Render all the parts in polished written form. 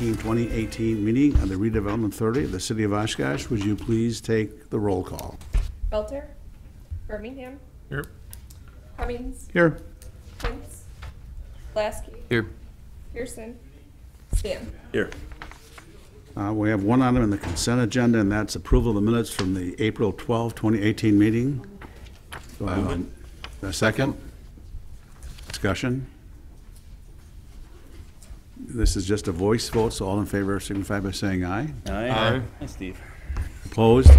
2018 meeting of the Redevelopment Authority of the City of Oshkosh. Would you please take the roll call? Belter, Birmingham, Here. Cummings, Here. Prince, Lasky, Here. Pearson, Stan. Here. We have one item in the consent agenda, and that's approval of the minutes from the April 12, 2018 meeting. Do I have a second? Discussion? This is just a voice vote, so all in favor signify by saying aye. Aye. Hi, Steve. Opposed?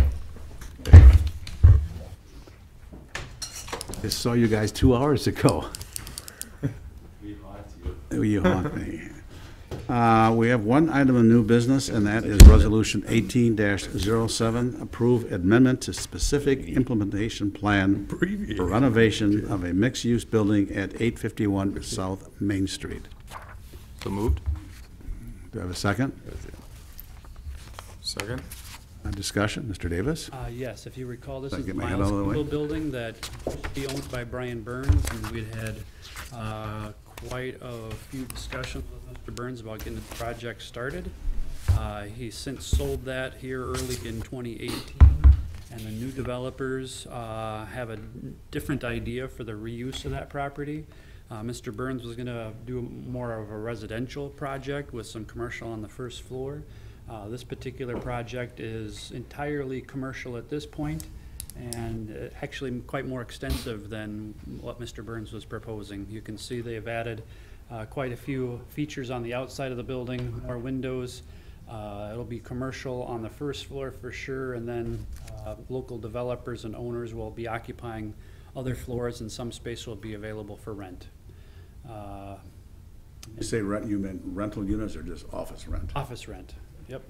Just saw you guys 2 hours ago. You haunt me. We have one item of new business, and that is Resolution 18-07, approve amendment to specific implementation plan for renovation of a mixed-use building at 851 South Main Street. So moved. Do I have a second? Second. Discussion, Mr. Davis? Yes, if you recall, this Did I is the get my head Miles out of the way? Kugel building that used to be owned by Brian Burns, and we'd had quite a few discussions with Mr. Burns about getting the project started. He's since sold that here early in 2018, and the new developers have a different idea for the reuse of that property. Mr. Burns was gonna do more of a residential project with some commercial on the first floor. This particular project is entirely commercial at this point, and actually quite more extensive than what Mr. Burns was proposing. You can see they've added quite a few features on the outside of the building, more windows. It'll be commercial on the first floor for sure, and then local developers and owners will be occupying other floors, and some space will be available for rent. You say rent, you meant rental units or just office rent? Office rent, yep.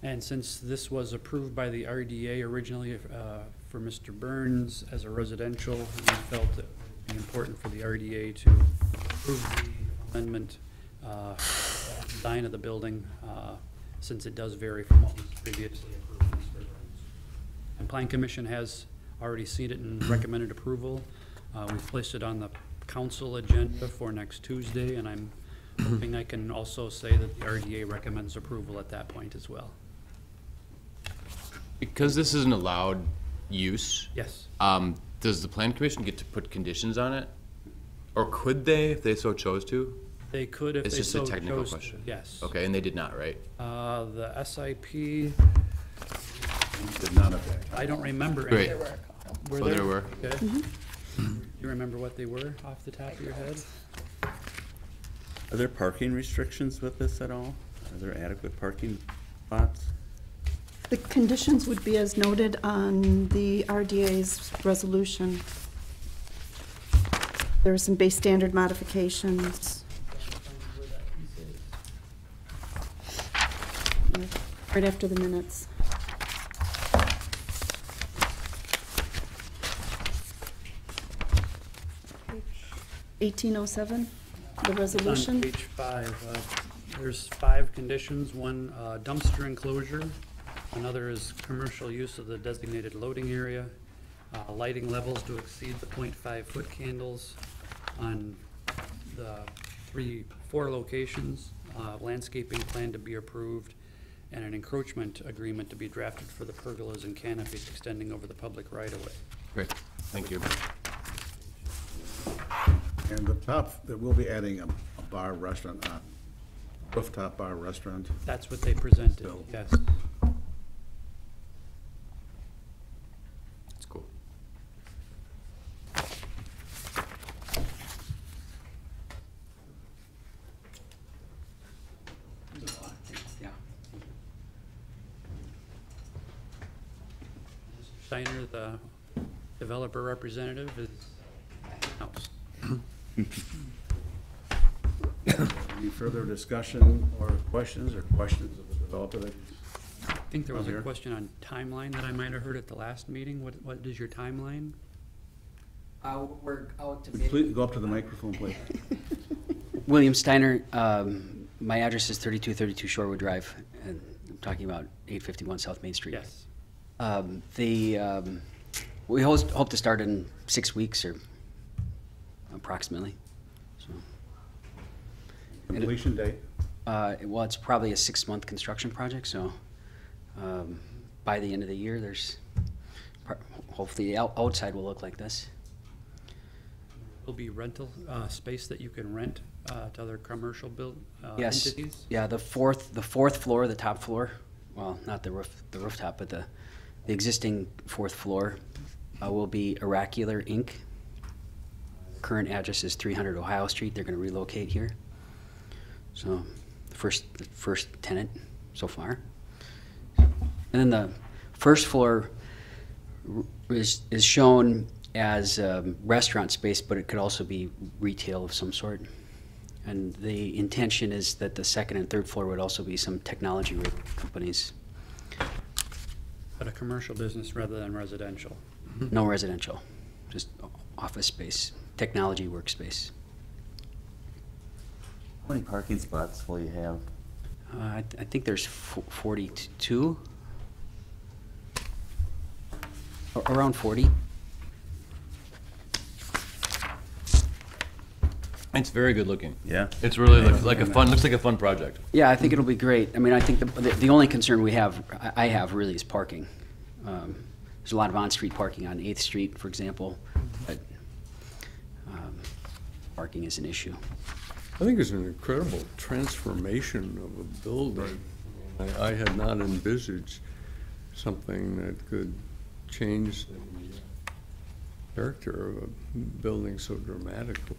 And since this was approved by the RDA originally for Mr. Burns as a residential, we felt it would be important for the RDA to approve the amendment design of the building, since it does vary from what was previously approved. And Plan Commission has already seen it and recommended approval. We've placed it on the council agenda for next Tuesday, and I'm hoping I can also say that the RDA recommends approval at that point as well. Because this is an allowed use, Yes. does the plan commission get to put conditions on it? Or could they, if they so chose to? They could if It's they just a so technical chose to, question. yes. Okay, and they did not, right? The SIP, Did not affect. I don't remember. any. Great. There were a couple. Were Oh, there were. Okay. You remember what they were off the top of your head? Are there parking restrictions with this at all? Are there adequate parking spots? The conditions would be as noted on the RDA's resolution. There are some base standard modifications. Right after the minutes. Page 1807, the On resolution. page 5, there's 5 conditions. One, dumpster enclosure. Another is commercial use of the designated loading area. Lighting levels to exceed the 0.5-foot candles on the 4 locations. Landscaping plan to be approved, and an encroachment agreement to be drafted for the pergolas and canopies extending over the public right-of-way. Great, thank you. And the top, that we'll be adding a bar restaurant, rooftop bar restaurant. That's what they presented, Still. yes. That's cool. Yeah. Steiner, the developer representative, is house. Any further discussion or questions of the developer? I think there was a Here. question on timeline that I might have heard at the last meeting. What is your timeline? We're out to bid. Please go up to the microphone, please. William Steiner, my address is 3232 Shorewood Drive, and I'm talking about 851 South Main Street. Yes. We hope to start in 6 weeks or approximately. So Completion date? Well, it's probably a 6-month construction project, so by the end of the year, hopefully the outside will look like this. Will be rental space that you can rent to other commercial Yes, entities? yeah, the fourth floor, the top floor, well, not the rooftop, but the existing fourth floor will be Oracular Inc. Current address is 300 Ohio Street. They're going to relocate here. So the first tenant so far. And then the first floor is shown as restaurant space, but it could also be retail of some sort. And the intention is that the second and third floor would also be some technology companies. But a commercial business rather than residential. No residential, just office space, technology workspace. How many parking spots will you have? I think there's 42, around 40. It's very good looking. Yeah. It's really looks like a fun project. Yeah, I think it'll be great. I mean, I think the only concern I have really is parking. There's a lot of on-street parking on 8th Street, for example, but parking is an issue. I think it's an incredible transformation of a building. I had not envisaged something that could change the character of a building so dramatically.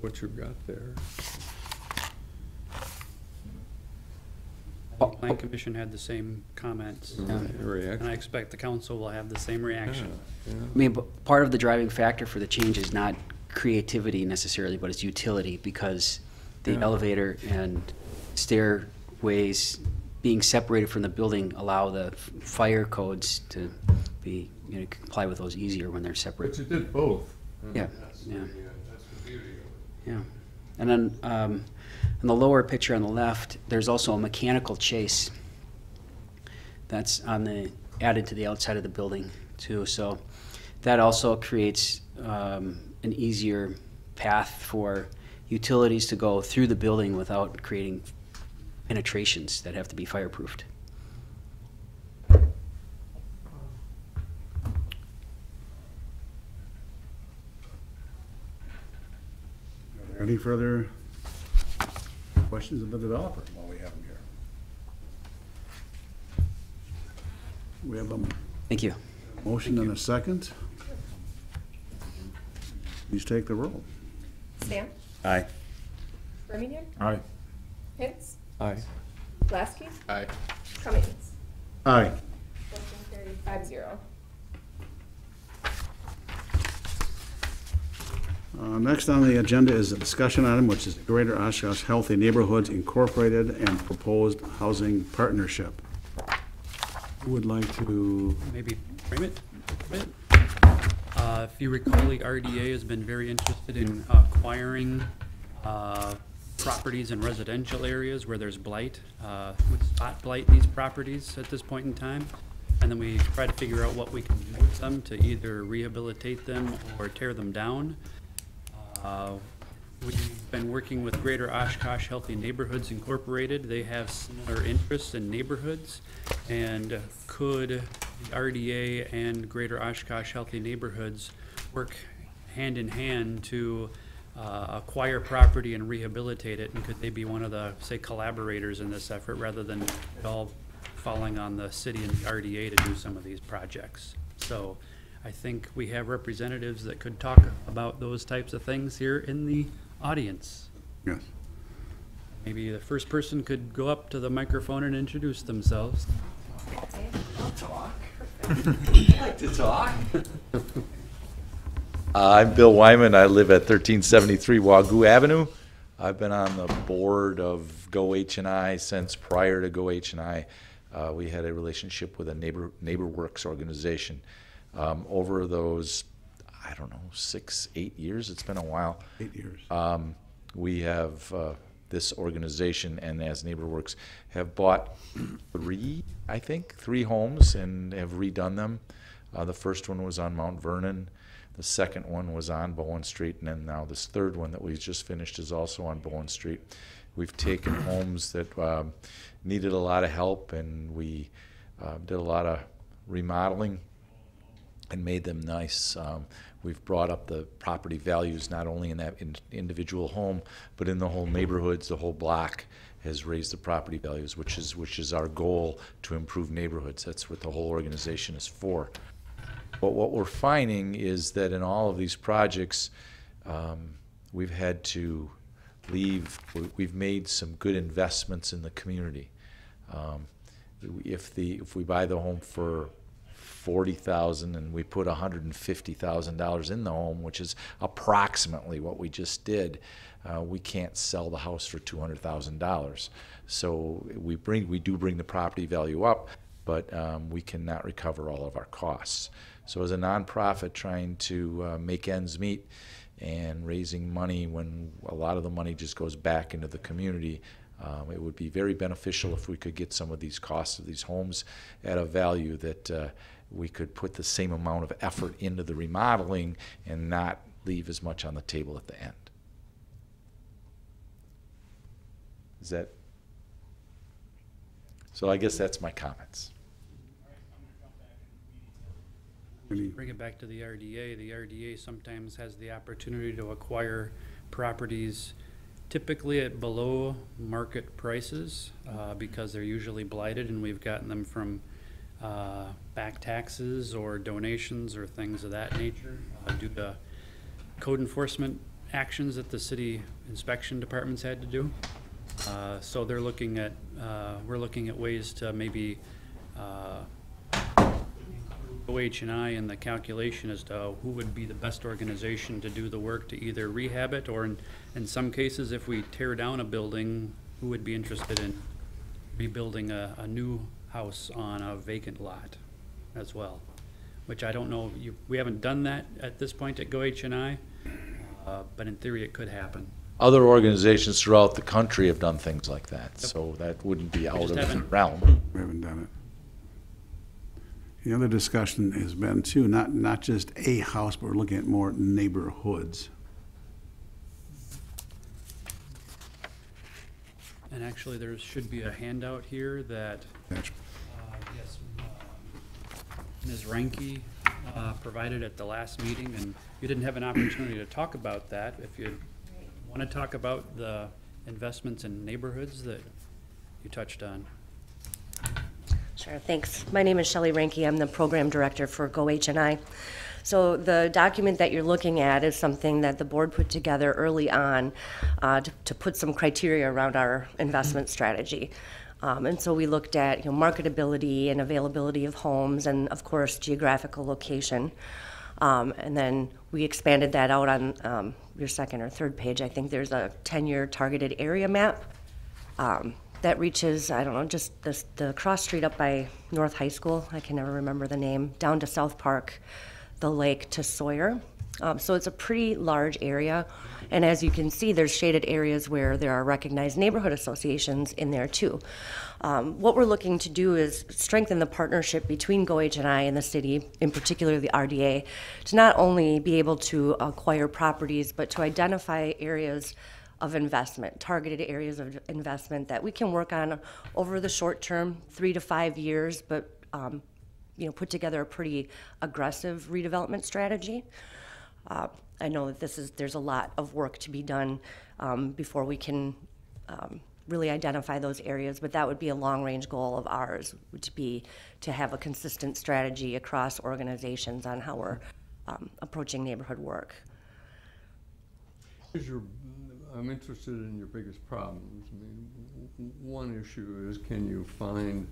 What you've got there. The Plan Commission had the same comments, Yeah. and I expect the council will have the same reaction. Yeah. I mean, but part of the driving factor for the change is not creativity necessarily, but it's utility, because the elevator and stairways being separated from the building allow the fire codes to be, comply with those easier when they're separate. But you did both. Yeah, That's yeah. That's the beauty of it. Yeah, and then in the lower picture on the left, there's also a mechanical chase that's added to the outside of the building too. So that also creates an easier path for utilities to go through the building without creating penetrations that have to be fireproofed. Any further questions of the developer while we have him here? We have a Thank you. motion and a second. Please take the roll. Stamp. Aye. Birmingham. Aye. Pitts. Aye. Lasky. Aye. Cummings. Aye. Motion carried 5-0. Next on the agenda is a discussion item, which is Greater Oshkosh Healthy Neighborhoods Incorporated and Proposed Housing Partnership. Who would like to? Maybe frame it a bit. If you recall, the RDA has been very interested in acquiring properties in residential areas where there's blight. We spot blight these properties at this point in time, and then we try to figure out what we can do with them to either rehabilitate them or tear them down. We've been working with Greater Oshkosh Healthy Neighborhoods Incorporated. They have similar interests in neighborhoods, and could the RDA and Greater Oshkosh Healthy Neighborhoods work hand in hand to acquire property and rehabilitate it, and could they be one of the, say, collaborators in this effort rather than it all falling on the city and the RDA to do some of these projects? So I think we have representatives that could talk about those types of things here in the audience. Yes. Maybe the first person could go up to the microphone and introduce themselves. I'm Bill Wyman. I live at 1373 Wagoo Avenue. I've been on the board of Go H&I since prior to Go H&I. We had a relationship with a NeighborWorks organization. Over those, I don't know, 6-8 years, it's been a while. 8 years. We have this organization, and as NeighborWorks, have bought three homes and have redone them. The first one was on Mount Vernon. The second one was on Bowen Street, and then now this third one that we just finished is also on Bowen Street. We've taken homes that needed a lot of help, and we did a lot of remodeling and made them nice. We've brought up the property values not only in that individual home, but in the whole neighborhoods. The whole block has raised the property values, which is our goal, to improve neighborhoods. That's what the whole organization is for. But what we're finding is that in all of these projects, we've had to we've made some good investments in the community. If we buy the home for $40,000 and we put $150,000 in the home, which is approximately what we just did, we can't sell the house for $200,000. So we do bring the property value up, but we cannot recover all of our costs. So as a nonprofit trying to make ends meet and raising money when a lot of the money just goes back into the community, it would be very beneficial if we could get some of these costs of these homes at a value that we could put the same amount of effort into the remodeling and not leave as much on the table at the end. Is that? So I guess that's my comments. Bring it back to the RDA. The RDA sometimes has the opportunity to acquire properties typically at below market prices because they're usually blighted, and we've gotten them from back taxes or donations or things of that nature due to code enforcement actions that the city inspection departments had to do. So they're looking at, we're looking at ways to maybe OH&I in the calculation as to who would be the best organization to do the work to either rehab it, or in some cases, if we tear down a building, who would be interested in rebuilding a new house on a vacant lot as well, which I don't know, we haven't done that at this point at GoH&I, but in theory it could happen. Other organizations throughout the country have done things like that, so that wouldn't be out of the realm. We haven't done it. The other discussion has been too, not just a house, but we're looking at more neighborhoods. And actually, there should be a handout here that, yes, Ms. Reinke provided at the last meeting, and you didn't have an opportunity to talk about that. If you want to talk about the investments in neighborhoods that you touched on. Sure, thanks. My name is Shelley Reinke. I'm the program director for GoH&I. So the document that you're looking at is something that the board put together early on to put some criteria around our investment strategy. And so we looked at marketability and availability of homes, and of course geographical location. And then we expanded that out on your second or third page. I think there's a 10-year targeted area map that reaches, I don't know, just the cross street up by North High School, I can never remember the name, down to South Park, the lake to Sawyer. So it's a pretty large area. And as you can see, there's shaded areas where there are recognized neighborhood associations in there too. What we're looking to do is strengthen the partnership between GoH&I and the city, in particular the RDA, to not only be able to acquire properties, but to identify areas of investment, targeted areas of investment that we can work on over the short term, 3 to 5 years, but put together a pretty aggressive redevelopment strategy. I know that there's a lot of work to be done before we can really identify those areas, but that would be a long-range goal of ours, would be to have a consistent strategy across organizations on how we're approaching neighborhood work. I'm interested in your biggest problems. I mean, one issue is, can you find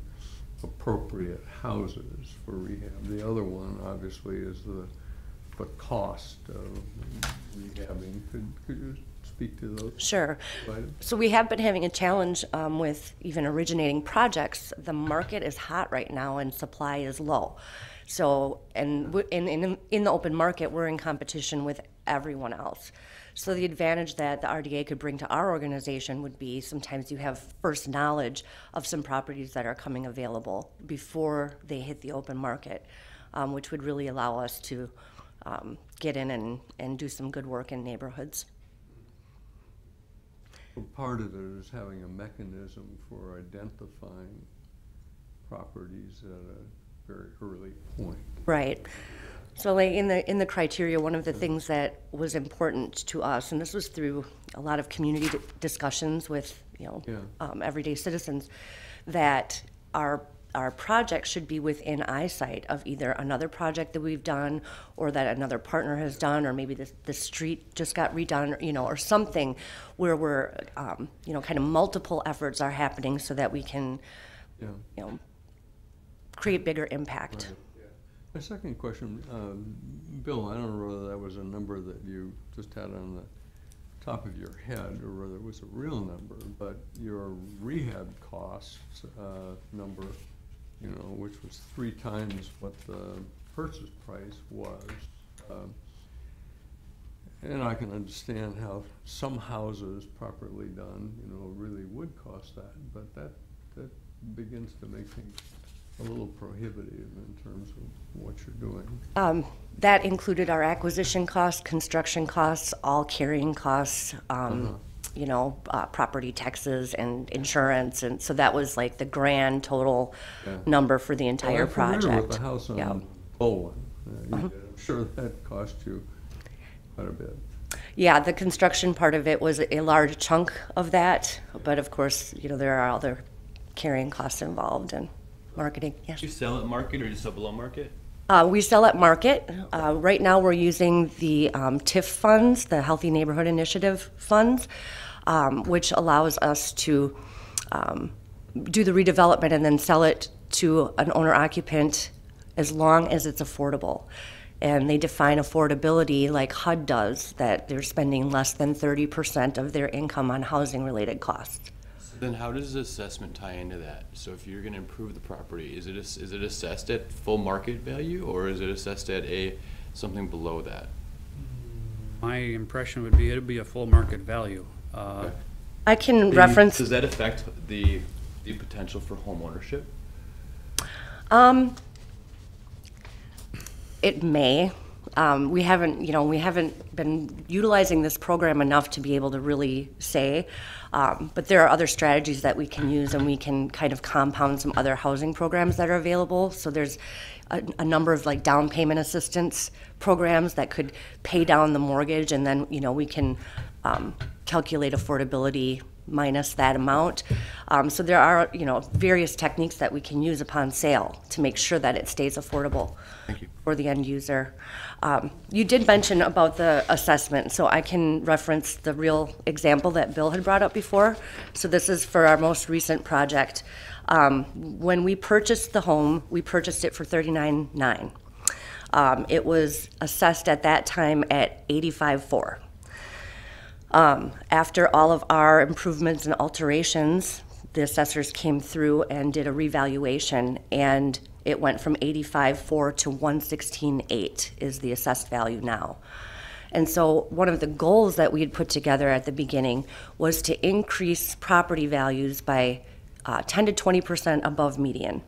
appropriate houses for rehab? The other one, obviously, is the cost of rehabbing. Could you speak to those? Sure. Items? So we have been having a challenge with even originating projects. The market is hot right now and supply is low. So, and in the open market, we're in competition with everyone else. So the advantage that the RDA could bring to our organization would be sometimes you have first knowledge of some properties that are coming available before they hit the open market, which would really allow us to get in and do some good work in neighborhoods. Well, part of it is having a mechanism for identifying properties at a very early point. Right. So like in the criteria, one of the things that was important to us, and this was through a lot of community discussions with, everyday citizens, that our project should be within eyesight of either another project that we've done or that another partner has done, or maybe the street just got redone, or something where we're, kind of multiple efforts are happening so that we can, create bigger impact. Right. My second question, Bill, I don't know whether that was a number that you just had on the top of your head or whether it was a real number, but your rehab costs number, which was 3 times what the purchase price was. And I can understand how some houses properly done, really would cost that, but that begins to make things a little prohibitive in terms of what you're doing. That included our acquisition costs, construction costs, all carrying costs, property taxes and insurance, and so that was like the grand total number for the entire project. I'm familiar with the house on Bowen. I'm sure that cost you quite a bit. Yeah, the construction part of it was a large chunk of that, but of course, there are other carrying costs involved and marketing. Yes. Do you sell at market or do you sell below market? We sell at market. Right now, we're using the TIF funds, the Healthy Neighborhood Initiative funds, which allows us to do the redevelopment and then sell it to an owner-occupant as long as it's affordable. And they define affordability like HUD does, that they're spending less than 30% of their income on housing-related costs. Then how does the assessment tie into that? So if you're going to improve the property, is it assessed at full market value, or is it assessed at something below that? My impression would be it'd be a full market value. I can reference. Does that affect the potential for home ownership? It may. We haven't been utilizing this program enough to be able to really say, but there are other strategies that we can use, and we can kind of compound some other housing programs that are available. So there's a number of like down payment assistance programs that could pay down the mortgage, and then we can calculate affordability minus that amount. So there are various techniques that we can use upon sale to make sure that it stays affordable for the end user. You did mention about the assessment, so I can reference the real example that Bill had brought up before. So this is for our most recent project. When we purchased the home, we purchased it for $39,900. It was assessed at that time at $85,400. After all of our improvements and alterations, the assessors came through and did a revaluation, and it went from $85,400 to $116,800 is the assessed value now. And so one of the goals that we had put together at the beginning was to increase property values by 10 to 20% above median.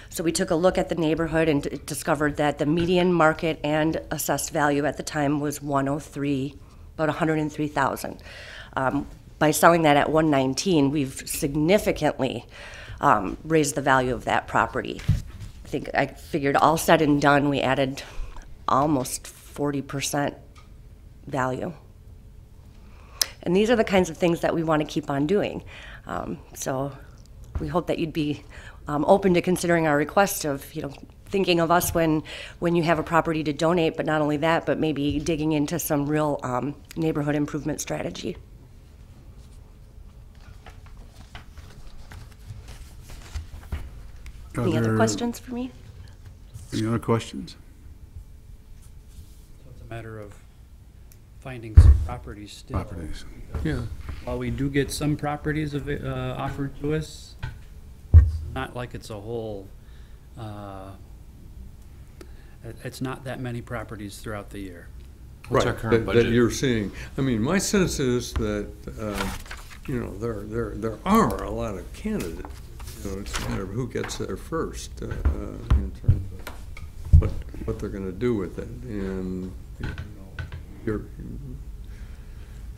So we took a look at the neighborhood and discovered that the median market and assessed value at the time was 103, about 103,000. By selling that at 119, we've significantly raised the value of that property. I figured all said and done, we added almost 40% value. And these are the kinds of things that we want to keep on doing. So we hope that you'd be open to considering our request of, thinking of us when you have a property to donate, but not only that, but maybe digging into some real neighborhood improvement strategy. Any other questions for me? Any other questions? So it's a matter of finding some properties still. Properties. Yeah. While we do get some properties offered to us, it's not like it's a whole, it's not that many properties throughout the year. What's our current budget? That you're seeing. I mean, my sense is that, there are a lot of candidates. It's a matter of who gets there first in terms of what they're gonna do with it. And, you know, you're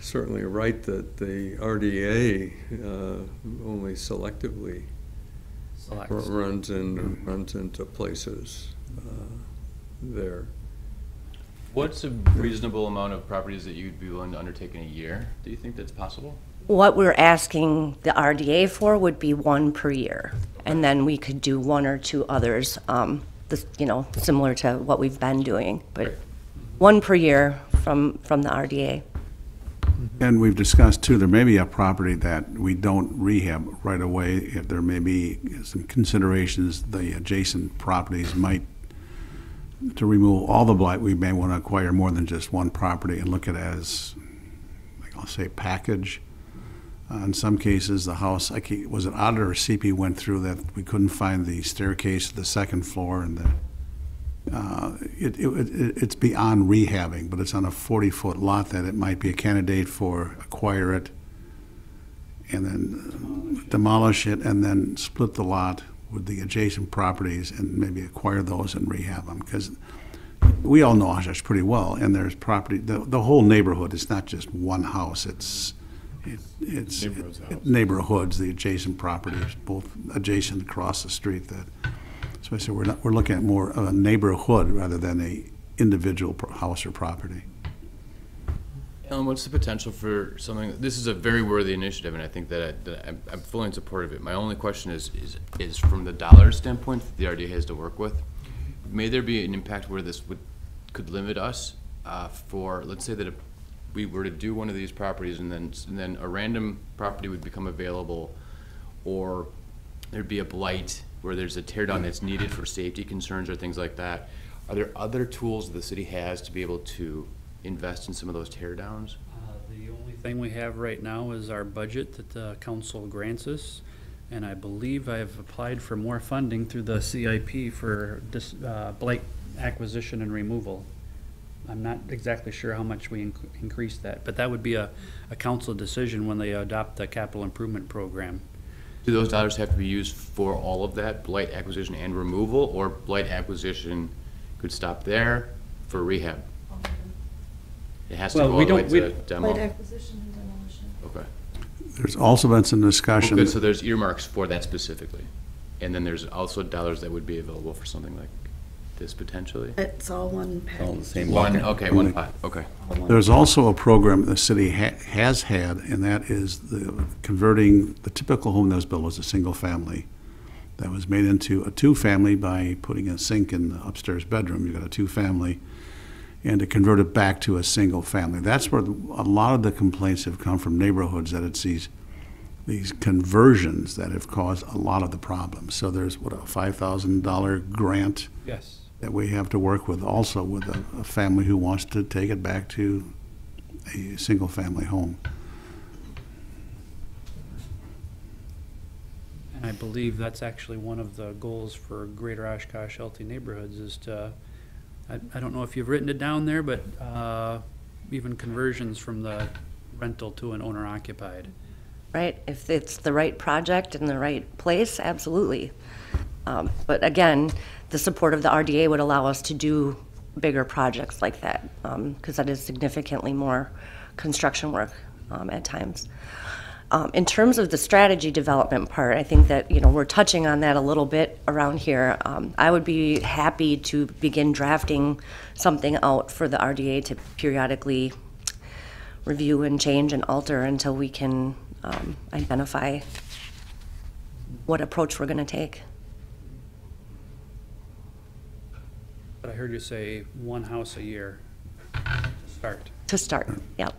certainly right that the RDA only selectively Selects. runs into places there. What's a reasonable amount of properties that you'd be willing to undertake in a year? Do you think that's possible? What we're asking the RDA for would be one per year, and then we could do one or two others, you know, similar to what we've been doing, but one per year from the RDA. And we've discussed too, there may be a property that we don't rehab right away. If there may be some considerations, the adjacent properties might, to remove all the blight, we may want to acquire more than just one property and look at it as, like I'll say, package. In some cases, the house, was it Otter or CP went through that we couldn't find the staircase to the second floor, and it's beyond rehabbing, but it's on a 40-foot lot that it might be a candidate for acquire it and then demolish it and then split the lot with the adjacent properties and maybe acquire those and rehab them, because we all know Oshkosh pretty well, and there's property, the whole neighborhood, it's not just one house, it's neighborhoods, the adjacent properties, both adjacent across the street. That, so I said we're looking at more of a neighborhood rather than a individual house or property. Ellen, what's the potential for something? This is a very worthy initiative, and I think that I'm fully in support of it. My only question is from the dollar standpoint that the RDA has to work with. May there be an impact where this could limit us for, let's say that if we were to do one of these properties and then a random property would become available, or there'd be a blight where there's a tear down that's needed for safety concerns or things like that. Are there other tools the city has to be able to invest in some of those tear downs? The only thing we have right now is our budget that the council grants us, and I believe I've applied for more funding through the CIP for this blight acquisition and removal. I'm not exactly sure how much we increase that, but that would be a council decision when they adopt the capital improvement program. Do those dollars have to be used for all of that, blight acquisition and removal, or blight acquisition could stop there for rehab? It has to Well, go we all the way don't- to we- demo? Light acquisition and demolition. Okay. There's also been some discussion. Good, so there's earmarks for that specifically. And then there's also dollars that would be available for something like this potentially? It's all one All the package. same One, bucket. okay, one pot, okay. All one. There's also a program the city has had, and that is the converting the typical home that was built as a single family. That was made into a two-family by putting a sink in the upstairs bedroom. You got a two-family, and to convert it back to a single family. That's where a lot of the complaints have come from neighborhoods, that it's these conversions that have caused a lot of the problems. So there's, what, a $5,000 grant Yes. that we have to work with, also with a family who wants to take it back to a single-family home. And I believe that's actually one of the goals for Greater Oshkosh Healthy Neighborhoods is to, I don't know if you've written it down there, but even conversions from the rental to an owner-occupied. Right, if it's the right project in the right place, absolutely. But again, the support of the RDA would allow us to do bigger projects like that, because that is significantly more construction work at times. In terms of the strategy development part, I think that, we're touching on that a little bit around here. I would be happy to begin drafting something out for the RDA to periodically review and change and alter until we can identify what approach we're going to take. But I heard you say one house a year to start. To start, yep.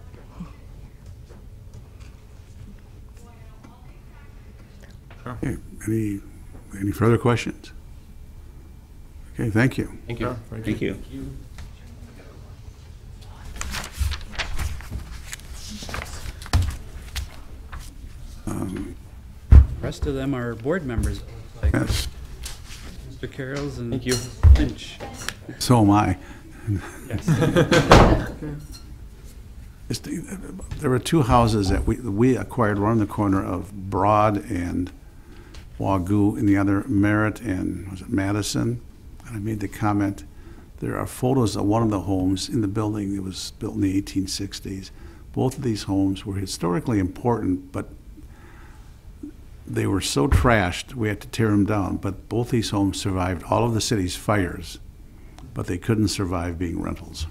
Okay, any further questions? Okay, thank you. Thank you. Thank you. Rest of them are board members, it looks like. Yes, Mr. Carroll's and Thank you. Lynch. so am I. Yes. There were two houses that we acquired, one on the corner of Broad and Wagoo, and the other Merritt and, was it Madison? And I made the comment there are photos of one of the homes in the building that was built in the 1860s. Both of these homes were historically important, but they were so trashed, we had to tear them down. But both these homes survived all of the city's fires, but they couldn't survive being rentals.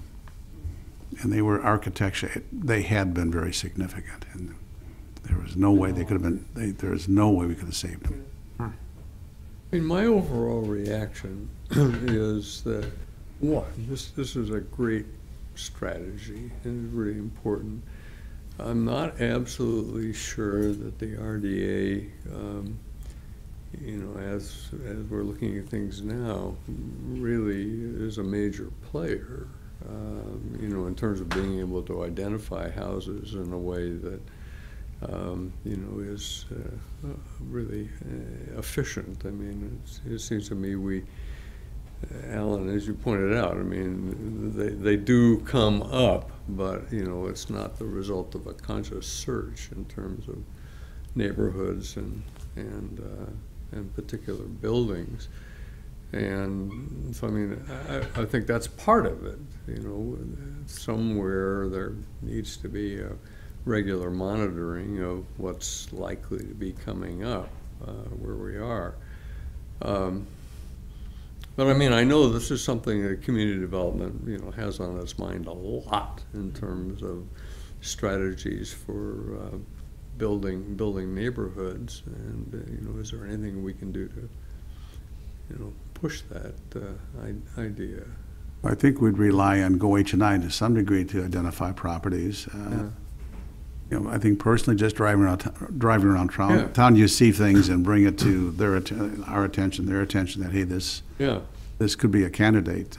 And they were architecture, they had been very significant. And there was no way they could have been, there is no way we could have saved them. I mean, my overall reaction is that, one, this is a great strategy and it's really important. I'm not absolutely sure that the RDA, you know, as we're looking at things now, really is a major player, you know, in terms of being able to identify houses in a way that, you know, is really efficient. I mean, it seems to me Alan, as you pointed out, I mean, they do come up, but, you know, it's not the result of a conscious search in terms of neighborhoods and particular buildings. And so, I mean, I think that's part of it. You know, somewhere there needs to be a regular monitoring of what's likely to be coming up where we are. But I mean, I know this is something that community development, you know, has on its mind a lot in terms of strategies for building neighborhoods. And you know, is there anything we can do to, you know, push that idea? I think we'd rely on GoH&I to some degree to identify properties. Yeah. You know, I think personally, just driving around Yeah. town, you see things and bring it to their attention, that hey, this could be a candidate.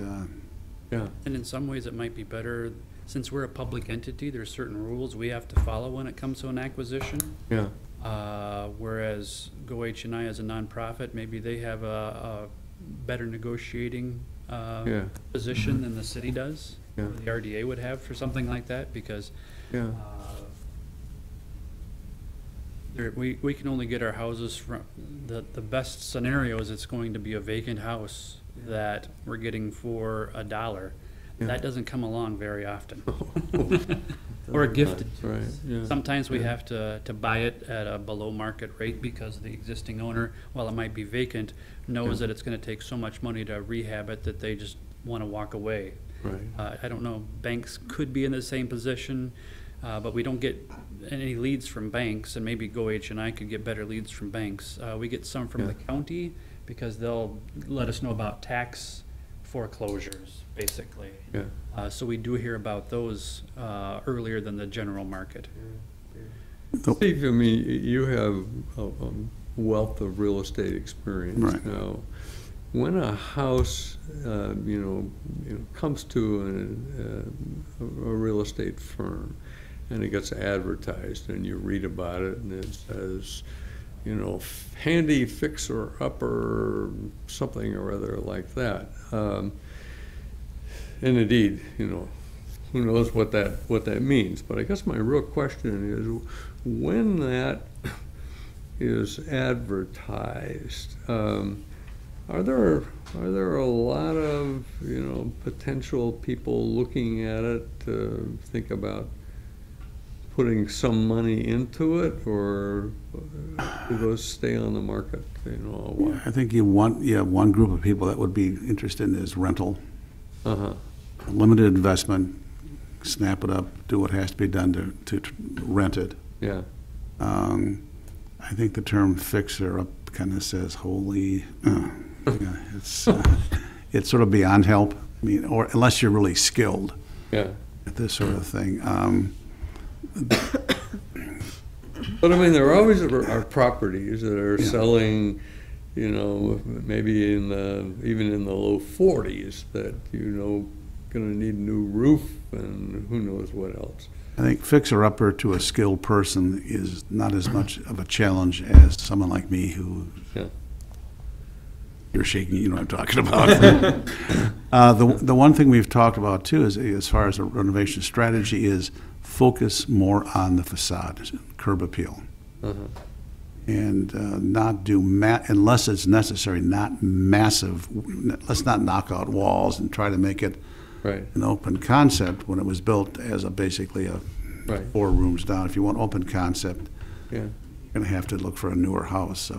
Yeah. And in some ways, it might be better, since we're a public entity, there's certain rules we have to follow when it comes to an acquisition. Yeah. Whereas GoH&I as a nonprofit, maybe they have a better negotiating position than the city does, Yeah. or the RDA would have for something like that, because Yeah. we can only get our houses from, the best scenario is it's going to be a vacant house that we're getting for $1. Yeah. That doesn't come along very often. Or gifted to Right. us. Yeah. Sometimes we have to buy it at a below market rate because the existing owner, while it might be vacant, knows that it's gonna take so much money to rehab it that they just wanna walk away. Right. I don't know, banks could be in the same position, but we don't get any leads from banks, and maybe GoH&I could get better leads from banks. We get some from the county because they'll let us know about tax foreclosures, basically. Yeah. So we do hear about those earlier than the general market. Steve, I mean, you have a wealth of real estate experience Right. now. When a house, you know, comes to a real estate firm and it gets advertised and you read about it and it says, you know, handy fixer-upper, something or other like that. And indeed, you know, who knows what that means. But I guess my real question is, when that is advertised, are there a lot of, you know, potential people looking at it to think about putting some money into it, or do those stay on the market, you know, a while? I think you have one group of people that would be interested in is rental. Uh-huh. Limited investment, snap it up, do what has to be done to rent it. Yeah. I think the term fixer up kind of says holy, yeah, it's sort of beyond help. I mean, or unless you're really skilled Yeah. at this sort of thing. But I mean, there always are properties that are selling, you know, maybe even in the low 40s that, you know, going to need a new roof and who knows what else. I think fixer-upper to a skilled person is not as much of a challenge as someone like me who, you're shaking, you know what I'm talking about. The one thing we've talked about too is, as far as a renovation strategy, is focus more on the facade, curb appeal. Uh-huh. and not do, unless it's necessary, not massive, let's not knock out walls and try to make it Right, an open concept when it was built as basically a right, 4 rooms down. If you want open concept, yeah, you're going to have to look for a newer house. So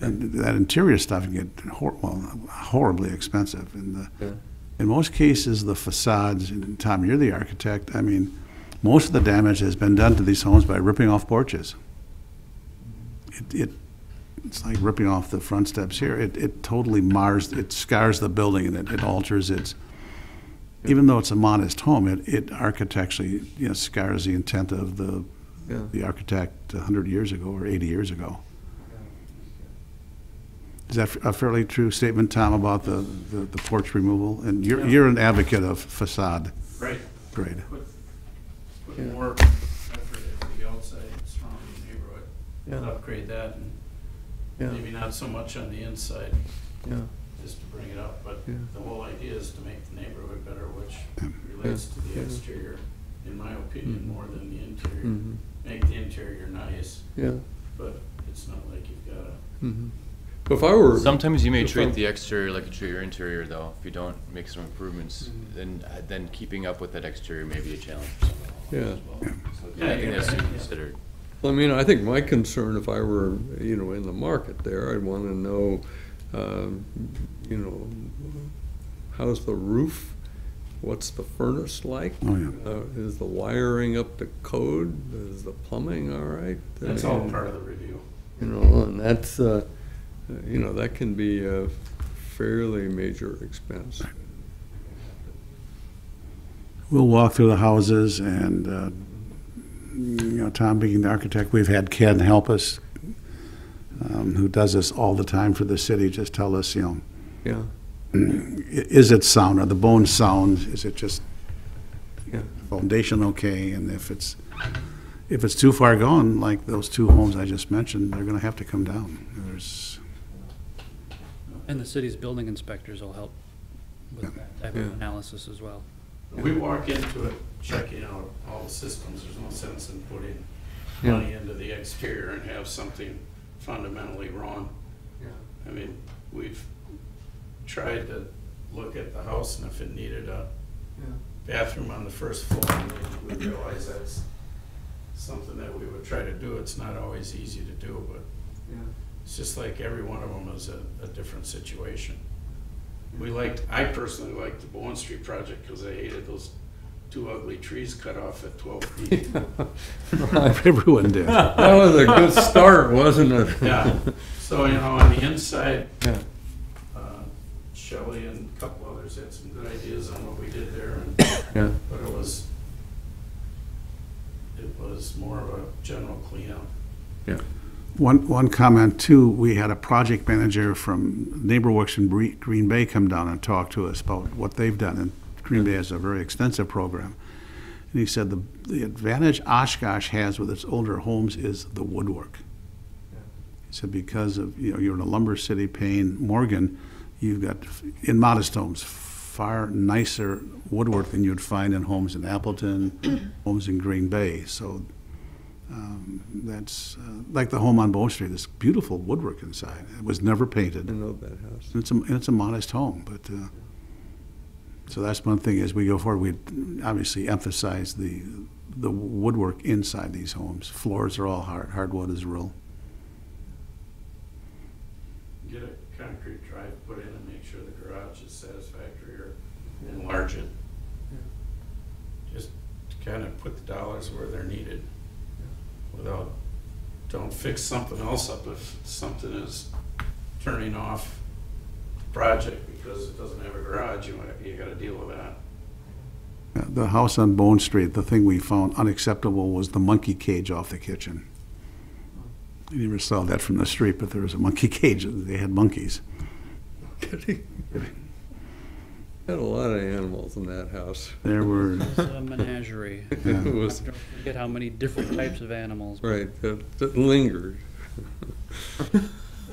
and that interior stuff can get horribly expensive. And yeah, in most cases, the facades, and Tom, you're the architect, I mean, most of the damage has been done to these homes by ripping off porches. It's like ripping off the front steps here. It totally mars, it scars the building, and it alters its, even though it's a modest home, it architecturally, scars the intent of yeah. the architect 100 years ago or 80 years ago. Is that a fairly true statement, Tom, about the porch removal? And you're an advocate of facade. Right. Great. Put Yeah. more effort into the outside surrounding neighborhood. Yeah. Upgrade that, and Yeah. maybe not so much on the inside, Yeah, just to bring it up. But Yeah. the whole idea is to make the neighborhood better, which Yeah. relates to the Yeah. exterior, in my opinion, more than the interior. mhm, Make the interior nice, yeah, but it's not like you've got to. mhm. If I were. Sometimes you may if treat I- the exterior like you treat your interior, though. If you don't make some improvements, Mm-hmm. then keeping up with that exterior may be a challenge for some Yeah. as well. So Yeah, I think that's to be yeah. considered. Well, I mean, I think my concern, if I were, in the market there, I'd want to know, you know, how's the roof? What's the furnace like? Oh, yeah. Is the wiring up to code? Is the plumbing all right? That's all part of the review. And that's, that can be a fairly major expense. We'll walk through the houses and, Tom being the architect, we've had Ken help us, who does this all the time for the city, just tell us, Yeah, is it sound? Are the bones sound? Is it just yeah, foundation okay? And if it's too far gone, like those 2 homes I just mentioned, they're gonna have to come down. And the city's building inspectors will help with that type Yeah. of analysis as well. We walk into it checking out all the systems, there's no sense in putting Yeah. money into the exterior and have something fundamentally wrong. I mean, we've tried to look at the house, and if it needed a bathroom on the first floor, we realize that's something that we would try to do. It's not always easy to do, but it's just like every one of them is a different situation. I personally liked the Bowen Street project because I hated those 2 ugly trees cut off at 12 feet. Everyone did. that was a good start, wasn't it? Yeah, so, on the inside, Yeah, Shelley and a couple others had some good ideas on what we did there, yeah, but it was more of a general cleanup. yeah, One comment too, we had a project manager from NeighborWorks in Green Bay come down and talk to us about what they've done. And Green Bay has a very extensive program. And he said the advantage Oshkosh has with its older homes is the woodwork. He said because of, you're in a lumber city paying Morgan, you've got, in modest homes, far nicer woodwork than you'd find in homes in Appleton, homes in Green Bay. So that's like the home on Bow Street, this beautiful woodwork inside. It was never painted. I know that house. It's a modest home, but, so that's one thing as we go forward, we obviously emphasize the woodwork inside these homes. Floors are all hardwood is real. Get a concrete drive put in and make sure the garage is satisfactory, or enlarge it. Just kind of put the dollars where they're needed don't fix something else up if something is turning off the project because it doesn't have a garage, you gotta deal with that. The house on Bone Street, the thing we found unacceptable was the monkey cage off the kitchen. You never saw that from the street, but there was a monkey cage. They had monkeys. Kidding. Had a lot of animals in that house. There were, It's a menagerie. Yeah. It was, Don't forget how many different types of animals. right, that lingered.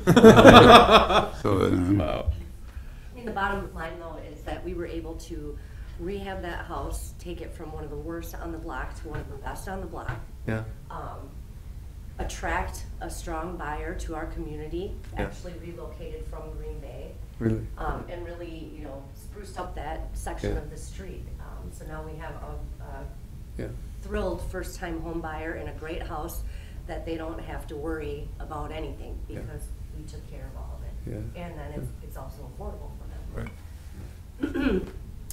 so, Wow. I mean, the bottom line though is that we were able to rehab that house, take it from one of the worst on the block to one of the best on the block. Yeah, attract a strong buyer to our community, Yeah. actually relocated from Green Bay. Really? And really, you know, spruced up that section Yeah. of the street. So now we have a Yeah. thrilled first-time home buyer in a great house that they don't have to worry about anything Yeah. because we took care of all of it. Yeah. And then it's also affordable for them. Right.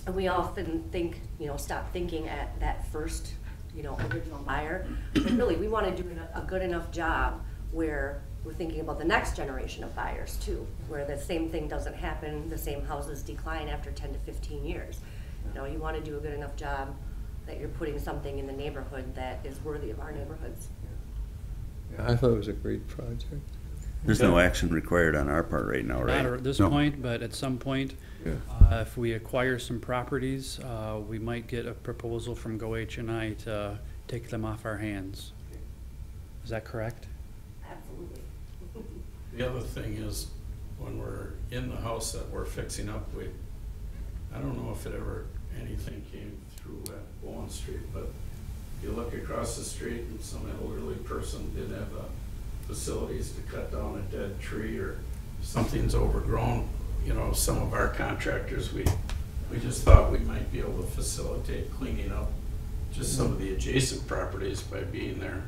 And we often think, you know, stop thinking at that first, you know, original buyer. But really, we want to do a good enough job where we're thinking about the next generation of buyers too, where the same thing doesn't happen, the same houses decline after 10 to 15 years. You know, you want to do a good enough job that you're putting something in the neighborhood that is worthy of our neighborhoods. Yeah, I thought it was a great project. There's no action required on our part right now, right? Not at this No. point, but at some point, Yeah. if we acquire some properties, we might get a proposal from GoHNI to take them off our hands. Is that correct? Absolutely. The other thing is, when we're in the house that we're fixing up, I don't know if anything came through at Bowen Street, but you look across the street and some elderly person didn't have the facilities to cut down a dead tree, or something's overgrown, you know, some of our contractors, we just thought we might be able to facilitate cleaning up just some of the adjacent properties by being there.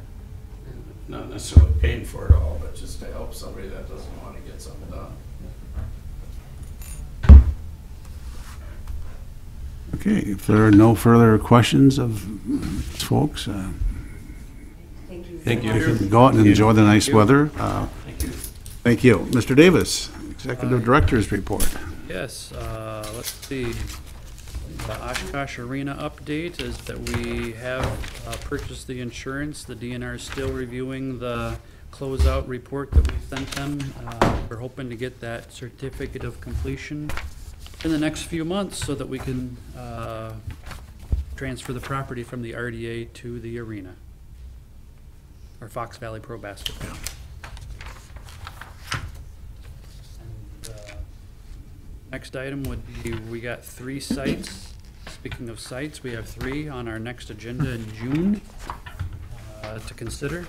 Not necessarily paying for it all, but just to help somebody that doesn't want to get something done. Okay, if there are no further questions of folks, Thank you. Thank you. we can go out and enjoy the nice weather. Thank you. Mr. Davis, Executive Director's Report. Yes, let's see. The Oshkosh Arena update is that we have purchased the insurance. The DNR is still reviewing the closeout report that we sent them. We're hoping to get that certificate of completion in the next few months so that we can transfer the property from the RDA to the arena, or Fox Valley Pro Basketball. Next item would be, we got 3 sites. Speaking of sites, we have 3 on our next agenda in June to consider.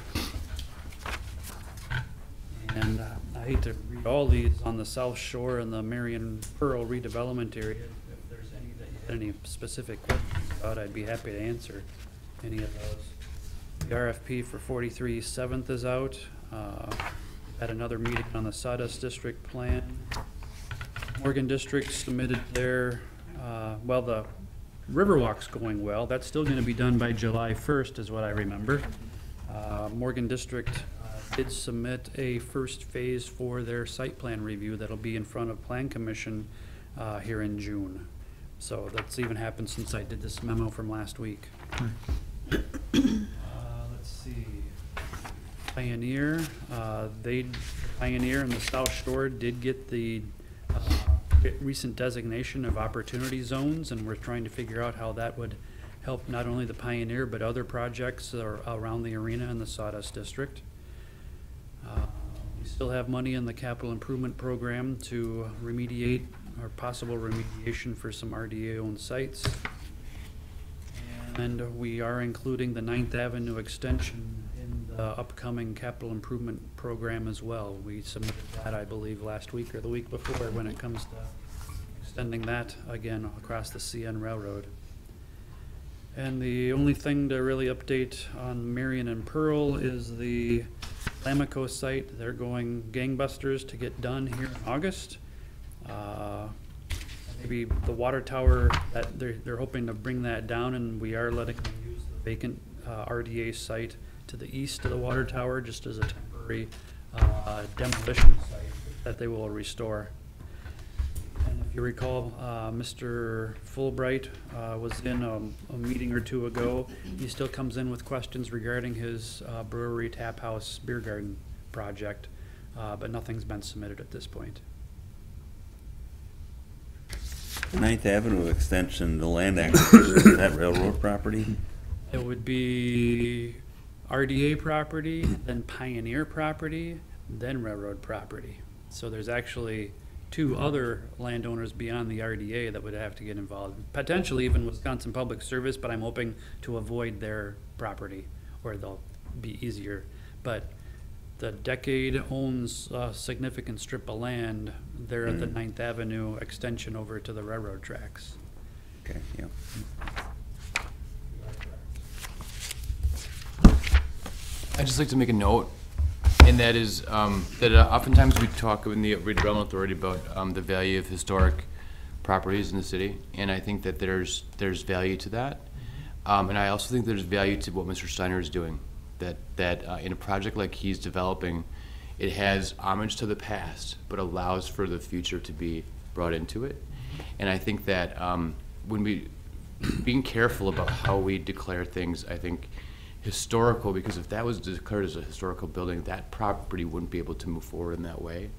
And I hate to read all these on the South Shore and the Marion Pearl redevelopment area. If there's any that you had any specific questions about, I'd be happy to answer any of those. The RFP for 43 7th is out. Had another meeting on the Sawdust District plan. Morgan District submitted their, well, the Riverwalk's going well. That's still gonna be done by July 1st is what I remember. Morgan District did submit a first phase for their site plan review that'll be in front of Plan Commission here in June. So that's even happened since I did this memo from last week. Let's see. Pioneer, Pioneer and the South Shore did get the recent designation of opportunity zones, and we're trying to figure out how that would help not only the Pioneer but other projects around the arena and the Sawdust District. We still have money in the capital improvement program to remediate or possible remediation for some RDA-owned sites. And we are including the 9th Avenue extension in the upcoming capital improvement program as well. We submitted that, I believe, last week or the week before when it comes to extending that again across the CN Railroad. And the only thing to really update on Marion and Pearl is the Lamico site. They're going gangbusters to get done here in August. Maybe the water tower, that they're hoping to bring that down, and we are letting them use the vacant RDA site to the east of the water tower just as a temporary demolition site that they will restore. And if you recall, Mr. Fulbright was in a meeting or two ago. He still comes in with questions regarding his brewery tap house beer garden project, but nothing's been submitted at this point. 9th Avenue extension, the land acquisition, is that railroad property? It would be RDA property, then Pioneer property, then railroad property. So there's actually 2 other landowners beyond the RDA that would have to get involved. Potentially even Wisconsin Public Service, but I'm hoping to avoid their property, or they'll be easier. But the Decade owns a significant strip of land there at the 9th Avenue extension over to the railroad tracks. Okay, yeah. I'd just like to make a note, and that is that oftentimes we talk in the Redevelopment Authority about the value of historic properties in the city, and I think that there's value to that, and I also think there's value to what Mr. Steiner is doing. That in a project like he's developing, it has homage to the past, but allows for the future to be brought into it, and I think that when we being careful about how we declare things, I think historical, because if that was declared as a historical building, that property wouldn't be able to move forward in that way.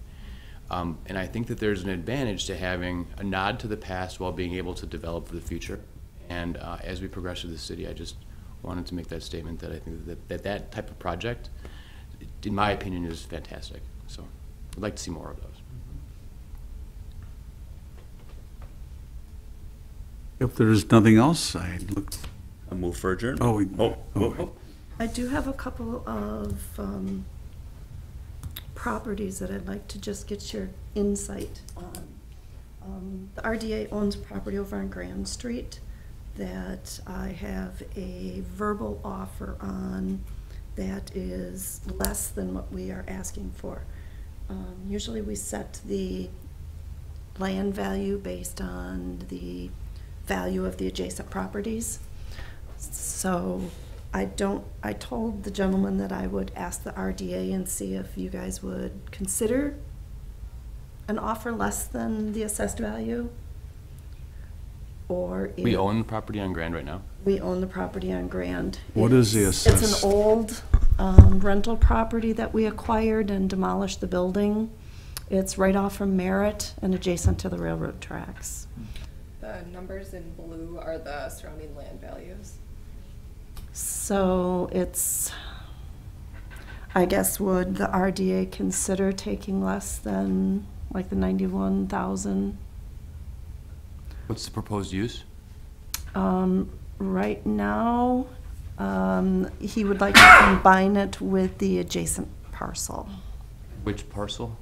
And I think that there's an advantage to having a nod to the past while being able to develop for the future. And as we progress through the city, I just wanted to make that statement that I think that type of project, in my opinion, is fantastic. So I'd like to see more of those. If there's nothing else, I look. A move for adjournment. Oh, we- Oh. I do have a couple of properties that I'd like to just get your insight on. The RDA owns property over on Grand Street that I have a verbal offer on that is less than what we are asking for. Usually we set the land value based on the value of the adjacent properties. So I told the gentleman that I would ask the RDA and see if you guys would consider an offer less than the assessed value. Or if We own the property on Grand right now. we own the property on Grand. What is the It's assessed? an old rental property that we acquired and demolished the building. It's right off from Merritt and adjacent to the railroad tracks. The numbers in blue are the surrounding land values. So it's, I guess, would the RDA consider taking less than like the 91,000? What's the proposed use? Right now, he would like to combine it with the adjacent parcel, Which parcel?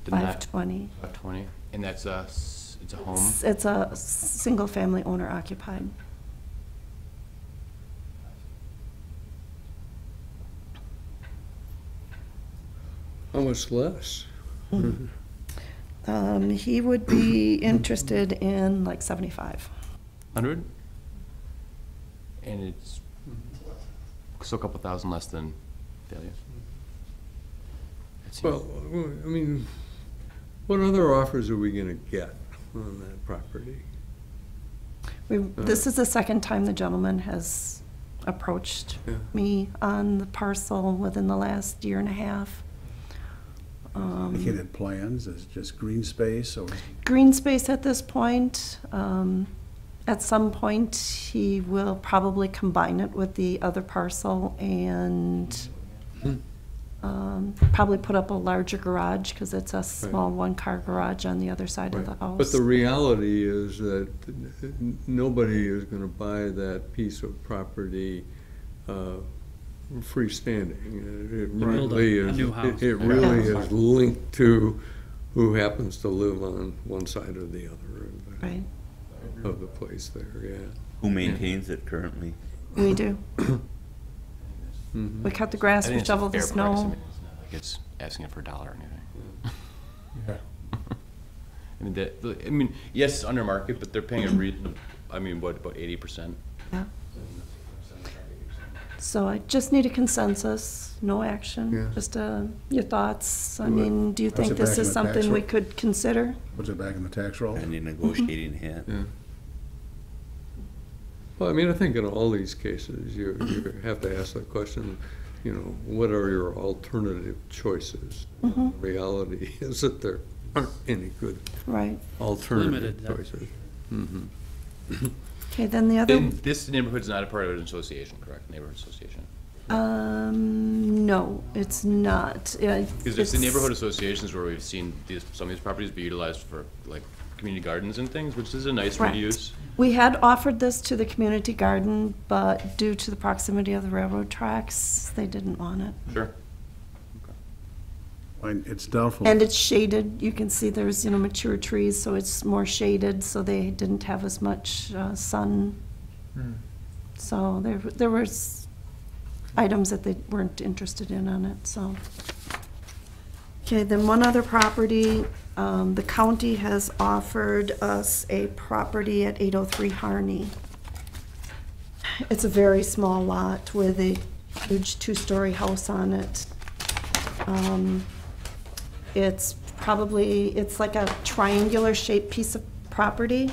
Did not- 520. 520, and that's it's a home? It's a single-family owner occupied. How much less? He would be interested in like 75. 100? And it's still a couple thousand less than value. That seems- Well, I mean, what other offers are we gonna get on that property? This is the second time the gentleman has approached Yeah. me on the parcel within the last year and a half. Indicated plans, is it just green space or? Green space at this point. At some point, he will probably combine it with the other parcel and probably put up a larger garage because it's a small one-car garage on the other side of the house. But the reality is that nobody is gonna buy that piece of property freestanding. It build really a is, new house. it really Yeah. is linked to who happens to live on one side or the other Right, of the place there, yeah. Who maintains it currently? we do. Mhm. We cut the grass, I think we it's a shovel the fair price. I snow. mean, it's not like it's asking it for $1 or anything. Yeah. I mean, yes, it's under market, but they're paying a reasonable, I mean, what, about 80%? Yeah. So I just need a consensus, no action, Yeah. just your thoughts. I Well, mean, do you what's think it this back in is the tax something we roll? could consider? Puts it back in the tax roll? Any negotiating hit? Yeah. Well, I mean, I think in all these cases, you have to ask the question, you know, what are your alternative choices? Mhm. The reality is that there aren't any good Right. alternative Limited, that- choices. Mhm. Okay, then the other, And this neighborhood's not a part of an association, correct? Neighborhood association? no, it's not. Because it's the neighborhood associations where we've seen some of these properties be utilized for like community gardens and things, which is a nice Correct. reuse. We had offered this to the community garden, but due to the proximity of the railroad tracks, they didn't want it. Sure. It's doubtful. And it's shaded. You can see there's, mature trees, so it's more shaded, so they didn't have as much sun. So there was items that they weren't interested in on it, so. Okay, then one other property, the county has offered us a property at 803 Harney. It's a very small lot with a huge two-story house on it. It's like a triangular shaped piece of property.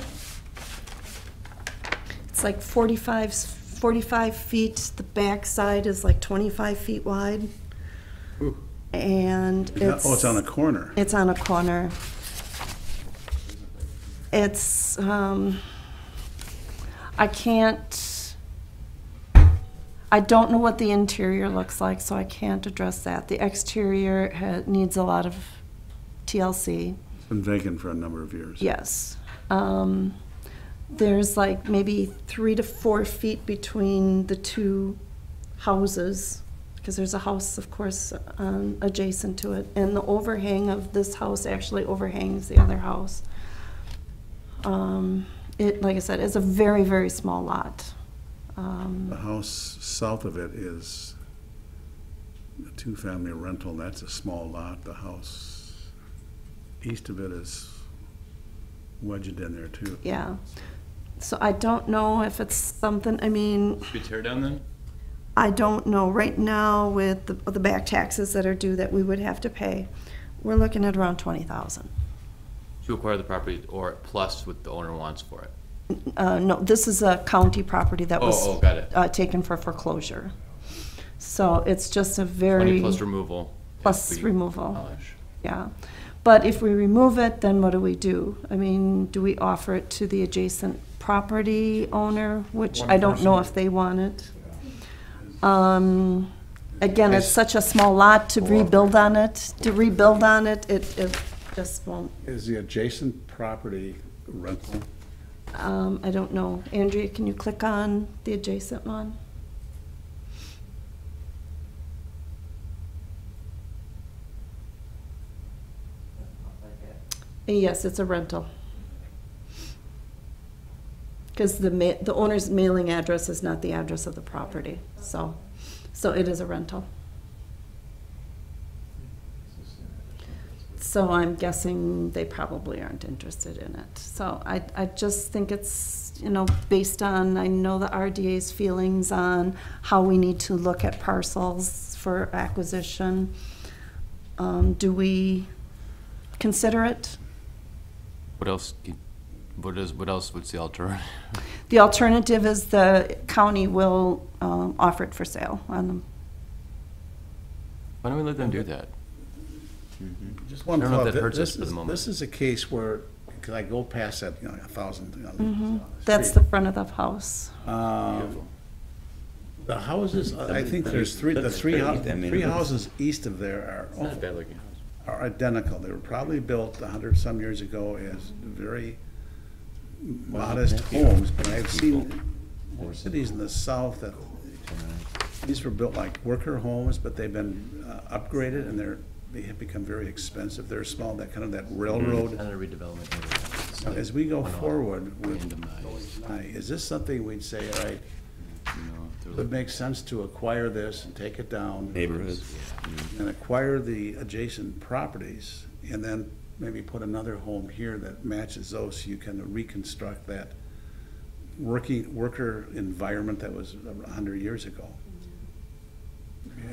It's like 45 feet, the back side is like 25 feet wide. Ooh. And it's on a corner. It's on a corner. It's, I don't know what the interior looks like, so I can't address that. The exterior needs a lot of TLC. It's been vacant for a number of years. Yes. There's like maybe 3 to 4 feet between the two houses, because there's a house, of course, adjacent to it. And the overhang of this house actually overhangs the other house. Like I said, it's a very, very small lot. The house south of it is a two-family rental, and that's a small lot. The house east of it is wedged in there too. Yeah. So I don't know if it's something, Should we tear down then? I don't know. Right now, with the back taxes that are due that we would have to pay, we're looking at around $20,000. To acquire the property or plus what the owner wants for it? No, this is a county property that was got it. Taken for foreclosure. So it's just a 20 very... plus removal. Plus if we removal. demolish. Yeah. But if we remove it, then what do we do? Do we offer it to the adjacent property owner, which I don't know if they want it. Again, it's such a small lot to rebuild on it. It just won't. Is the adjacent property rental? I don't know. Andrea, can you click on the adjacent one? Yes, it's a rental. Because the owner's mailing address is not the address of the property, so it is a rental. So I'm guessing they probably aren't interested in it. So I just think it's, based on, I know the RDA's feelings on how we need to look at parcels for acquisition. Do we consider it? What else? What's the alternative? The alternative is the county will offer it for sale on them. Why don't we let them do that? Just one I don't know thought. if that hurts us for the moment. This is a case where, because I go past that, 1,000. That's the front of the house. The houses, I think there's three houses east of there It's not a bad looking house. are identical. They were probably built 100-some years ago as very modest homes, but I've seen more cities in the south that these were built like worker homes, but they've been upgraded and they have become very expensive. They're small, that railroad. Kind of redevelopment area. As we go forward with, is this something we'd say, all right, it would make sense to acquire this and take it down? Neighborhoods. And acquire the adjacent properties, and then maybe put another home here that matches those, so you can reconstruct that worker environment that was 100 years ago.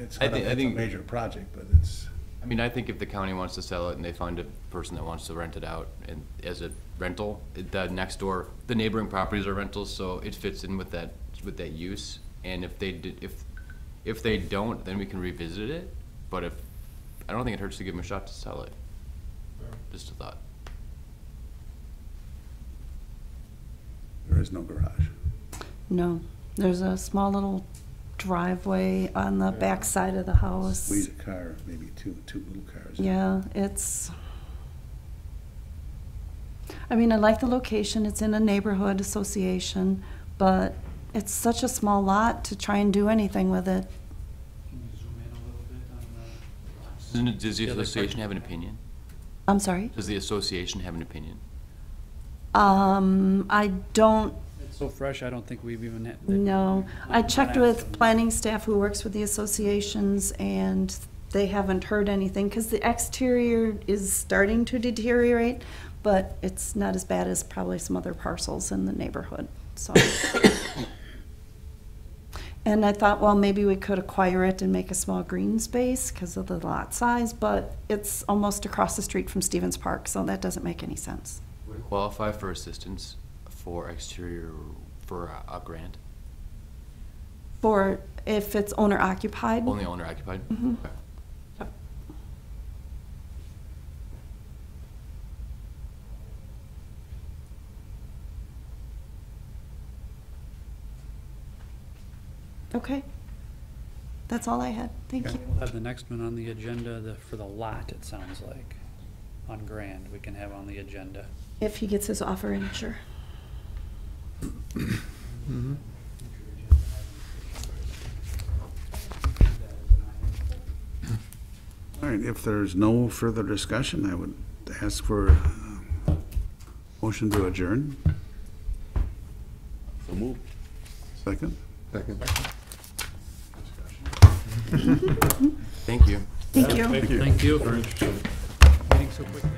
It's I a think major project, but it's... I think if the county wants to sell it and they find a person that wants to rent it out and as a rental, the next door, the neighboring properties are rentals, so it fits in with that use. And if they don't, then we can revisit it. But I don't think it hurts to give them a shot to sell it. Just a thought. There is no garage. No, there's a small little driveway on the back side of the house. Squeeze a car, maybe two little cars. Yeah, I like the location. It's in a neighborhood association, but it's such a small lot to try and do anything with it. Can you zoom in a little bit on Does the The other association have an opinion? I'm sorry? Does the association have an opinion? I don't It's so fresh, I don't think we've even had. know. I checked Not with asked them. planning staff who works with the associations, and they haven't heard anything, because the exterior is starting to deteriorate, but it's not as bad as probably some other parcels in the neighborhood, so. And I thought, well, maybe we could acquire it and make a small green space because of the lot size, but it's almost across the street from Stevens Park, so that doesn't make any sense. Would it qualify for assistance for exterior, for a grant? For, if it's owner occupied. Only owner occupied? Mhm. Okay. Yep. Okay. That's all I had. Thank you. We'll have the next one on the agenda, for the lot, it sounds like, on Grand, we can have on the agenda. If he gets his offer in, sure. All right, if there's no further discussion, I would ask for a motion to adjourn. So move. Second? Second. Thank you. Thank you. Thank you for meeting so quickly.